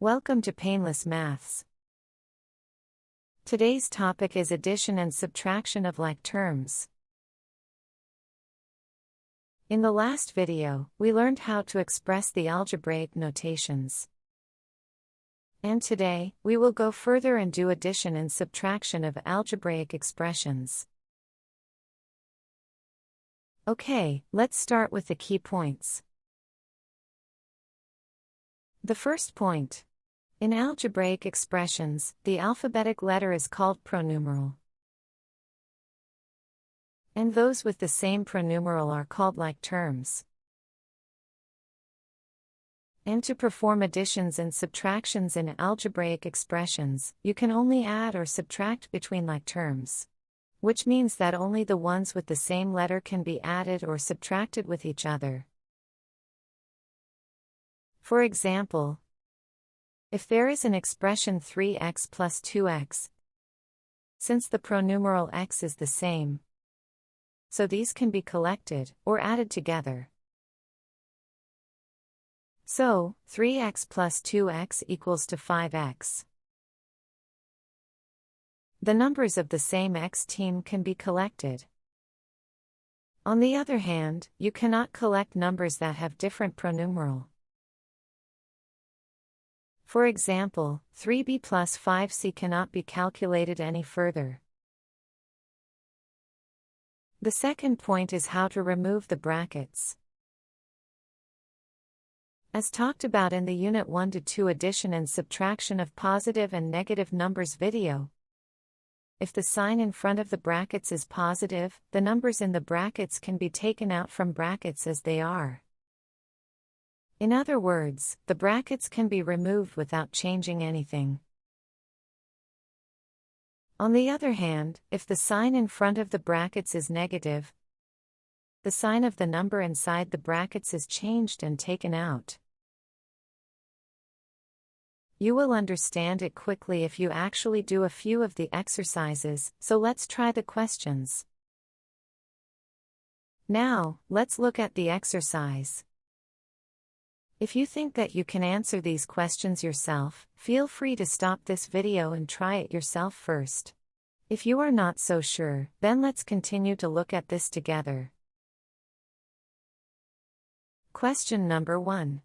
Welcome to Painless Maths. Today's topic is addition and subtraction of like terms. In the last video, we learned how to express the algebraic notations. And today, we will go further and do addition and subtraction of algebraic expressions. Okay, let's start with the key points. The first point. In algebraic expressions, the alphabetic letter is called pronumeral. And those with the same pronumeral are called like terms. And to perform additions and subtractions in algebraic expressions, you can only add or subtract between like terms. Which means that only the ones with the same letter can be added or subtracted with each other. For example, if there is an expression 3x plus 2x, since the pronumeral x is the same, so these can be collected or added together. So, 3x plus 2x equals to 5x. The numbers of the same x team can be collected. On the other hand, you cannot collect numbers that have different pronumeral. For example, 3b plus 5c cannot be calculated any further. The second point is how to remove the brackets. As talked about in the Unit 1 to 2 addition and subtraction of positive and negative numbers video. If the sign in front of the brackets is positive, the numbers in the brackets can be taken out from brackets as they are. In other words, the brackets can be removed without changing anything. On the other hand, if the sign in front of the brackets is negative, the sign of the number inside the brackets is changed and taken out. You will understand it quickly if you actually do a few of the exercises, so let's try the questions. Now, let's look at the exercise. If you think that you can answer these questions yourself, feel free to stop this video and try it yourself first. If you are not so sure, then let's continue to look at this together. Question number 1.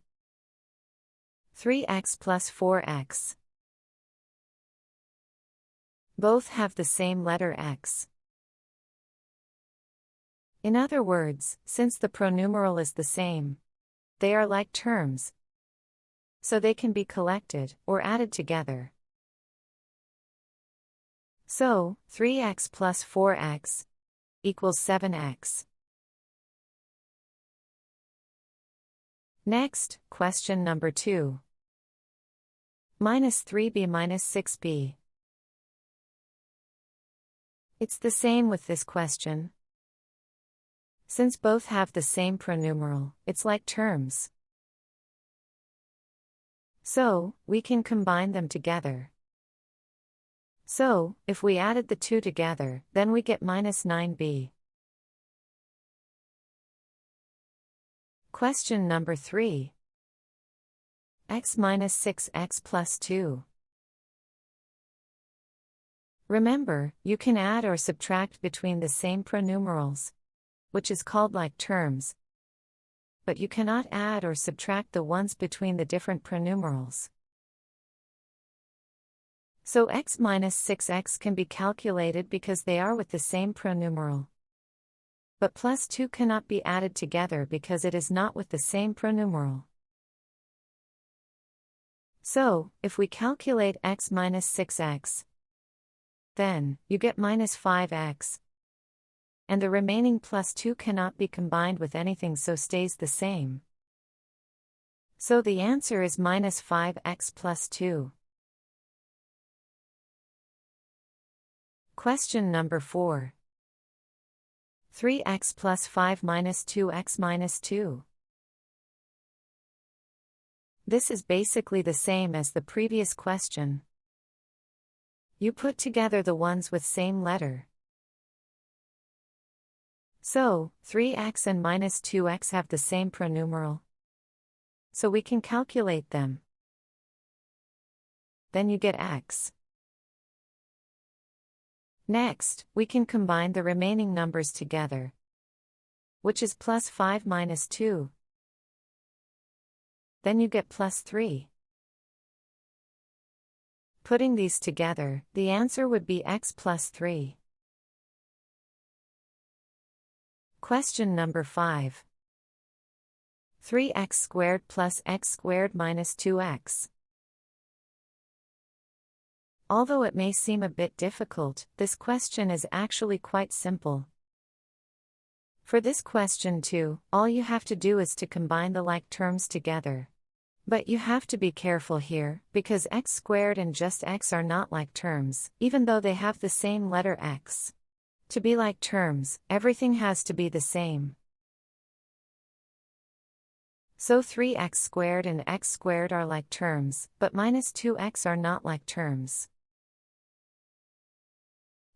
3x plus 4x. Both have the same letter x. In other words, since the pronumeral is the same, they are like terms, so they can be collected or added together. So, 3x plus 4x equals 7x. Next, question number 2. Minus 3b minus 6b. It's the same with this question. Since both have the same pronumeral, it's like terms. So, we can combine them together. So, if we added the two together, then we get minus 9b. Question number 3. X minus 6x plus 2. Remember, you can add or subtract between the same pronumerals, which is called like terms, but you cannot add or subtract the ones between the different pronumerals. So x minus 6x can be calculated because they are with the same pronumeral. But plus 2 cannot be added together because it is not with the same pronumeral. So, if we calculate x minus 6x, then you get minus 5x. And the remaining plus 2 cannot be combined with anything, so stays the same. So the answer is minus 5x plus 2. Question number 4. 3x plus 5 minus 2x minus 2. This is basically the same as the previous question. You put together the ones with same letter. So, 3x and minus 2x have the same pronumeral. So we can calculate them. then you get x. Next, we can combine the remaining numbers together, which is plus 5 minus 2. Then you get plus 3. Putting these together, the answer would be x plus 3. Question number 5. 3x squared plus x squared minus 2x. Although it may seem a bit difficult, this question is actually quite simple. For this question too, all you have to do is to combine the like terms together. But you have to be careful here, because x squared and just x are not like terms, even though they have the same letter x. To be like terms, everything has to be the same. So 3x squared and x squared are like terms, but minus 2x are not like terms.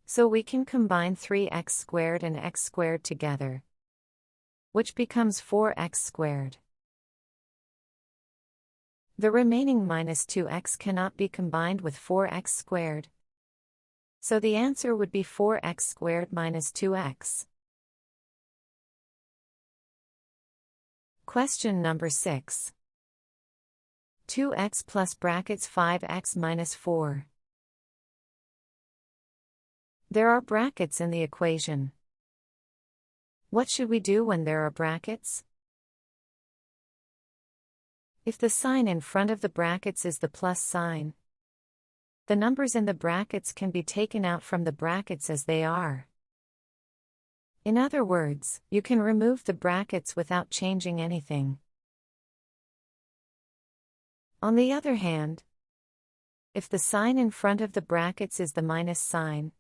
So we can combine 3x squared and x squared together, which becomes 4x squared. The remaining minus 2x cannot be combined with 4x squared. So the answer would be 4x squared minus 2x. Question number 6. 2x plus brackets 5x minus 4. There are brackets in the equation. What should we do when there are brackets? If the sign in front of the brackets is the plus sign, the numbers in the brackets can be taken out from the brackets as they are. In other words, you can remove the brackets without changing anything. On the other hand, if the sign in front of the brackets is the minus sign,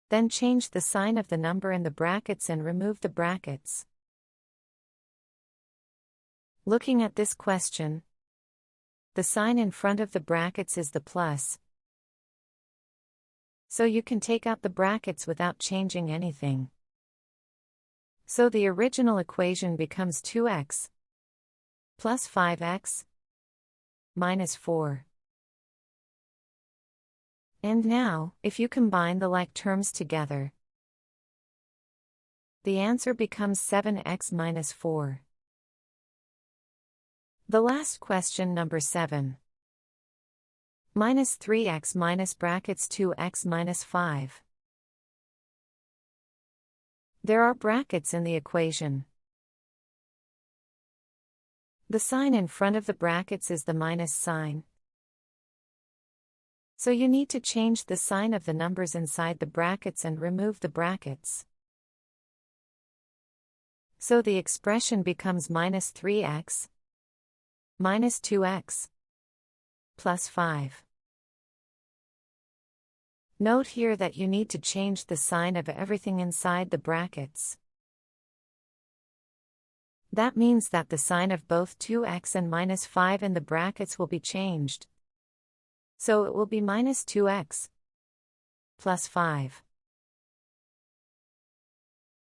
then change the sign of the number in the brackets and remove the brackets. Looking at this question, the sign in front of the brackets is the plus, so you can take out the brackets without changing anything. So the original equation becomes 2x plus 5x minus 4. And now, if you combine the like terms together, the answer becomes 7x minus 4. The last question, number 7. Minus 3x minus brackets 2x minus 5. There are brackets in the equation. The sign in front of the brackets is the minus sign. So you need to change the sign of the numbers inside the brackets and remove the brackets. So the expression becomes minus 3x minus 2x plus 5. Note here that you need to change the sign of everything inside the brackets. That means that the sign of both 2x and minus 5 in the brackets will be changed. So it will be minus 2x plus 5.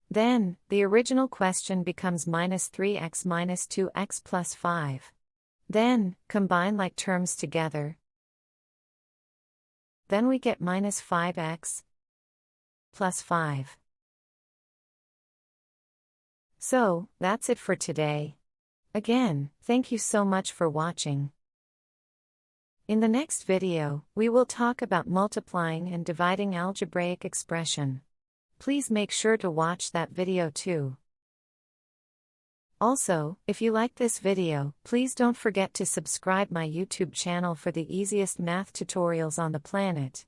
Then, the original question becomes minus 3x minus 2x plus 5. Then, combine like terms together. Then we get minus 5x plus 5. So, that's it for today. Again, thank you so much for watching. In the next video, we will talk about multiplying and dividing algebraic expression. Please make sure to watch that video too. Also, if you like this video, please don't forget to subscribe my YouTube channel for the easiest math tutorials on the planet.